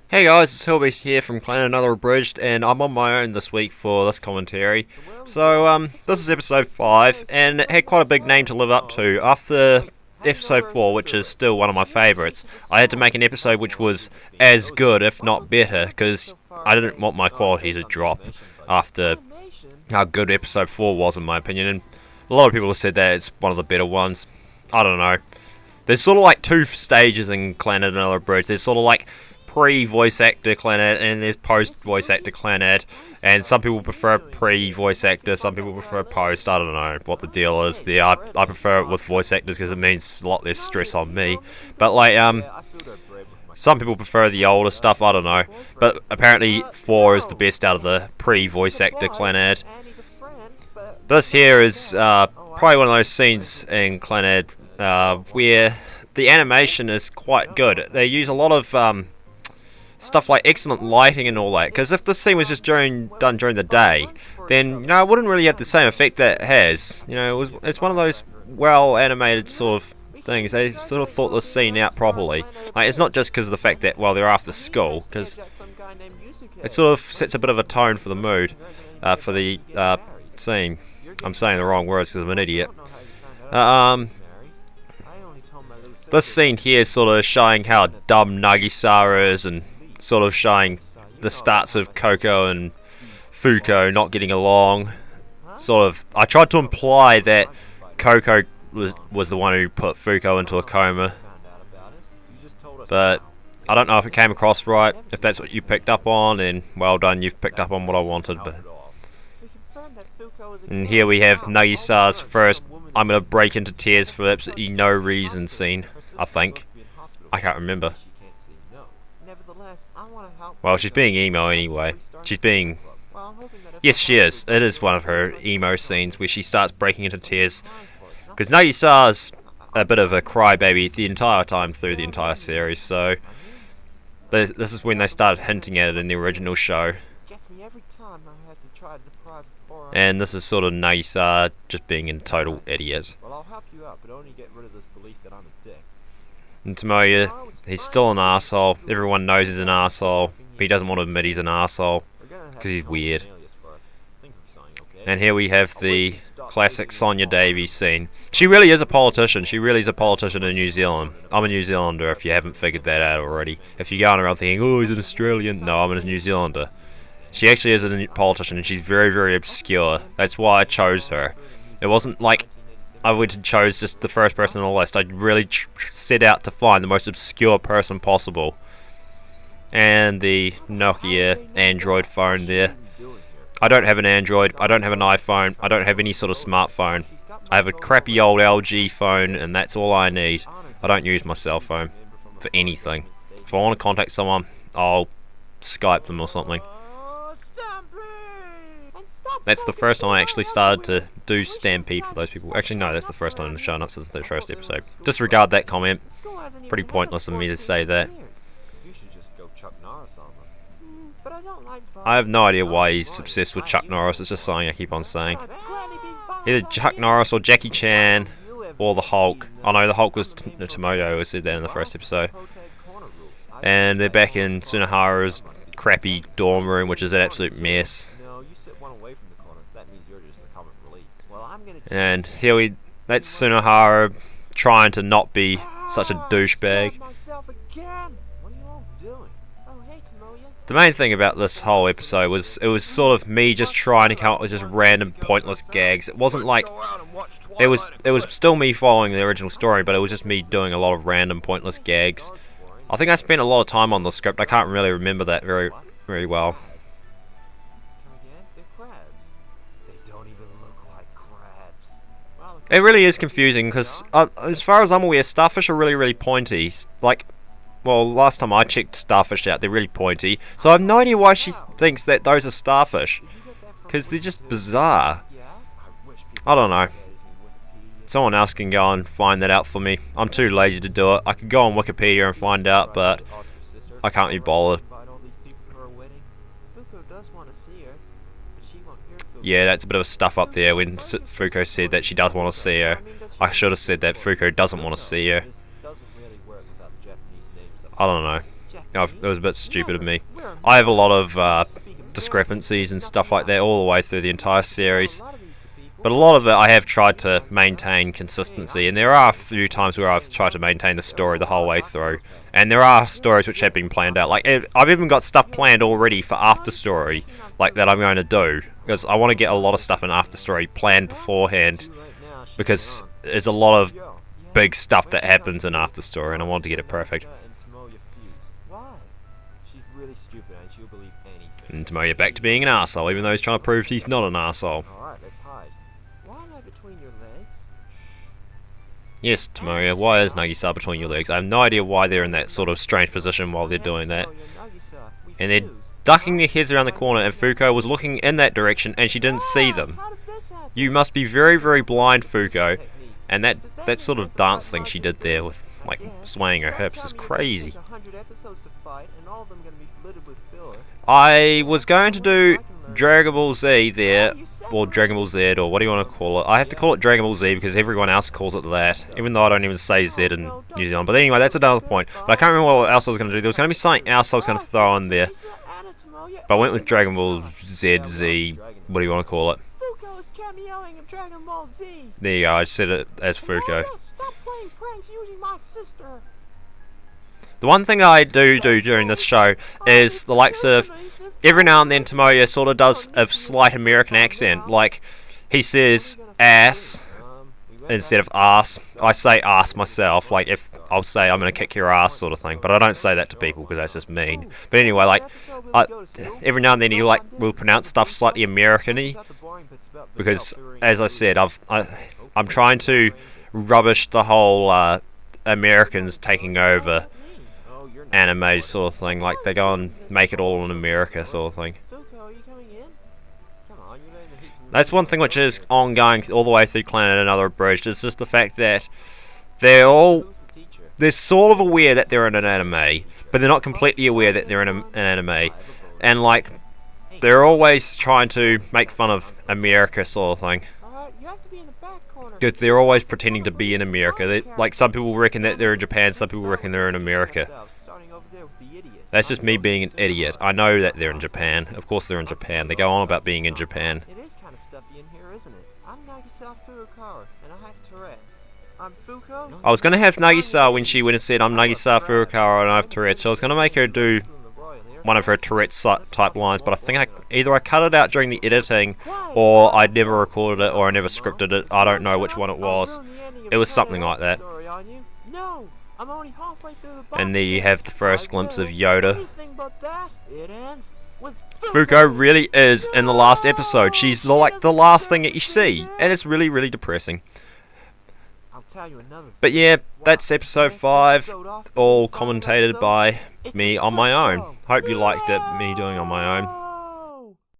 Hey guys, it's Hillbeast here from Clannad, another Abridged, and I'm on my own this week for this commentary. So, this is episode 5, and it had quite a big name to live up to. After episode 4, which is still one of my favourites, I had to make an episode which was as good, if not better, because I didn't want my quality to drop after how good episode 4 was, in my opinion, and a lot of people have said that it's one of the better ones. I don't know. There's sort of like two stages in Clannad and Another Bridge. There's sort of like pre-voice actor Clannad and there's post-voice actor Clannad, and some people prefer pre-voice actor, some people prefer post. I don't know what the deal is there. I prefer it with voice actors because it means a lot less stress on me, but like some people prefer the older stuff. I don't know, but apparently 4 is the best out of the pre-voice actor Clannad. This here is probably one of those scenes in Clannad where the animation is quite good. They use a lot of stuff like excellent lighting and all that, because if this scene was just done during the day, then it wouldn't really have the same effect that it has. It's one of those well animated sort of things. They sort of thought this scene out properly. Like, it's not just because of the fact that they're after school, because it sort of sets a bit of a tone for the mood for the scene. I'm saying the wrong words because I'm an idiot. This scene here is sort of showing how dumb Nagisa is, and sort of showing the starts of Coco and Fuko not getting along. I tried to imply that Coco was the one who put Fuko into a coma, but I don't know if it came across right. If that's what you picked up on, then well done, you've picked up on what I wanted. And here we have Nagisa's first I'm gonna break into tears for absolutely no reason scene, I think. I can't remember. Well, she's being emo anyway. Yes, she is. It is one of her emo scenes where she starts breaking into tears. Because Nagisa's a bit of a crybaby the entire time through the entire series, so this is when they started hinting at it in the original show. And this is sort of Nagisa just being a total idiot. And Tomoya, he's still an asshole. Everyone knows he's an asshole. But he doesn't want to admit he's an asshole because he's weird. And here we have the classic Sonia Davies scene. She really is a politician. She really is a politician in New Zealand. I'm a New Zealander if you haven't figured that out already. If you're going around thinking, oh, he's an Australian. No, I'm a New Zealander. She actually is a politician, and she's very, very obscure. That's why I chose her. It wasn't like I went and chose just the first person on the list. I really set out to find the most obscure person possible. And the Nokia Android phone there. I don't have an Android, I don't have an iPhone, I don't have any sort of smartphone. I have a crappy old LG phone, and that's all I need. I don't use my cell phone for anything. If I want to contact someone, I'll Skype them or something. That's the first time I actually started to do Stampede for those people. Actually, no, that's the first time in the show, not since the first episode. Disregard that comment. Pretty pointless of me to say that. I have no idea why he's obsessed with Chuck Norris. It's just something I keep on saying. Either Chuck Norris or Jackie Chan or the Hulk. Oh no, the Hulk was Tomoyo, who said that in the first episode. And they're back in Tsunohara's crappy dorm room, which is an absolute mess. And here that's Tsunohara trying to not be such a douchebag. The main thing about this whole episode was it was sort of me just trying to come up with just random pointless gags. It wasn't like it was still me following the original story, but it was just me doing a lot of random pointless gags. I think I spent a lot of time on the script. I can't really remember that very well. It really is confusing because, as far as I'm aware, starfish are really pointy. Like, well, last time I checked starfish out, they're really pointy. So I have no idea why she thinks that those are starfish, because they're just bizarre. I don't know. Someone else can go and find that out for me. I'm too lazy to do it. I could go on Wikipedia and find out, but I can't be bothered. Yeah, that's a bit of stuff up there when Fuko said that she does want to see her. I should have said that Fuko doesn't want to see her. I don't know. Oh, it was a bit stupid of me. I have a lot of discrepancies and stuff like that all the way through the entire series. But a lot of it I have tried to maintain consistency, and there are a few times where I've tried to maintain the story the whole way through. And there are stories which have been planned out. Like, I've even got stuff planned already for After Story, like that I'm going to do. Because I want to get a lot of stuff in After Story planned beforehand, because there's a lot of big stuff that happens in After Story, and I want to get it perfect. And Tomoya back to being an arsehole, even though he's trying to prove he's not an arsehole. Yes, Tomoya, why is Nagisa between your legs? I have no idea why they're in that sort of strange position while they're doing that. And they're ducking their heads around the corner, and Fuko was looking in that direction and she didn't see them. You must be very, very blind, Fuko. And that sort of dance thing she did there with, like, swaying her hips is crazy. I was going to do Dragon Ball Z there, or Dragon Ball Z, or what do you want to call it? I have to call it Dragon Ball Z because everyone else calls it that, even though I don't even say Z in New Zealand. But anyway, that's another point. But I can't remember what else I was going to do. There was going to be something else I was going to throw in there. But I went with Dragon Ball Z, what do you want to call it? There you go, I said it as Fuko. The one thing I do during this show is the likes of, every now and then Tomoya sort of does a slight American accent, like he says ass instead of ass. I say ass myself, like if I'll say I'm gonna kick your ass sort of thing, but I don't say that to people because that's just mean. But anyway, like every now and then he will pronounce stuff slightly American-y, because as I said, I'm trying to rubbish the whole Americans taking over anime sort of thing, like they go and make it all in America sort of thing. That's one thing which is ongoing all the way through Clannad and other Abridged, is just the fact that they're sort of aware that they're in an anime, but they're not completely aware that they're in an anime, and like they're always trying to make fun of America sort of thing. Because they're always pretending to be in America. Like some people reckon that they're in Japan, some people reckon they're in America. That's just me being an idiot. I know that they're in Japan. Of course they're in Japan. They go on about being in Japan. It is kind of stuffy in here, isn't it? I'm Nagisa Furukawa, and I have Tourette's. I'm Fuko. I was going to have Nagisa when she went and said, I'm Nagisa Furukawa and I have Tourette's. So I was going to make her do one of her Tourette's type lines, but I think either I cut it out during the editing, or I never recorded it, or I never scripted it. I don't know which one it was. It was something like that. No, I'm only halfway through the box. And there you have the first glimpse of Yoda. It ends with Fuko really is in the last episode. She's like the last thing that you see, and it's really, really depressing. But yeah, that's episode 5, all commentated by me on my own. Hope you liked it, me doing it on my own.